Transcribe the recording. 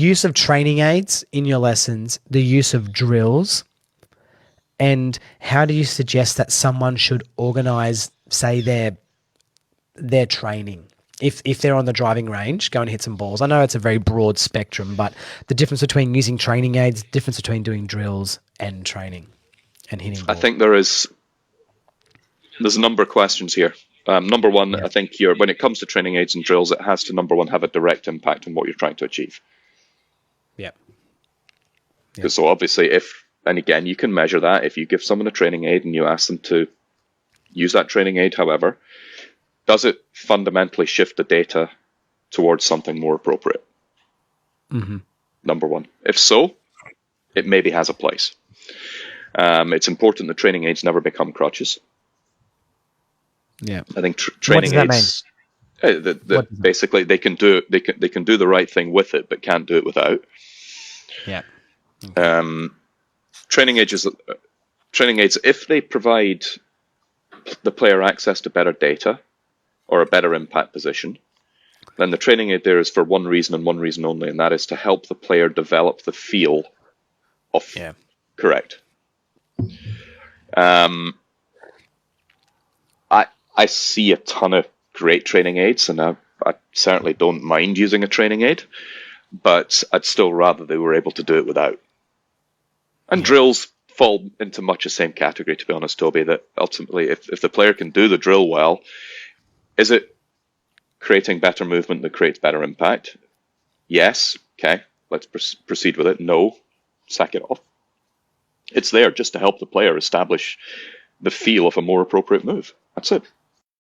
use of training aids in your lessons, the use of drills, and how do you suggest that someone should organise, say, their training? If they're on the driving range, go and hit some balls. I know it's a very broad spectrum, but the difference between using training aids, difference between doing drills and training and hitting balls. I think there's a number of questions here. Number one, I think when it comes to training aids and drills, it has to, number one, have a direct impact on what you're trying to achieve. Yeah. So obviously, and again, you can measure that. If you give someone a training aid and you ask them to use that training aid, however, does it fundamentally shift the data towards something more appropriate? Mm-hmm. Number one. If so, it maybe has a place. It's important that training aids never become crutches. Yeah. I think training aids. Basically, they can do the right thing with it, but can't do it without. Yeah. Okay. Training aids, if they provide the player access to better data or a better impact position, then the training aid there is for one reason and one reason only, and that is to help the player develop the feel of correct. I see a ton of great training aids, and I certainly don't mind using a training aid, but I'd still rather they were able to do it without. And drills fall into much the same category, to be honest, Toby, that ultimately if the player can do the drill well, is it creating better movement that creates better impact? Yes. Okay, let's proceed with it. No, sack it off. It's there just to help the player establish the feel of a more appropriate move. That's it.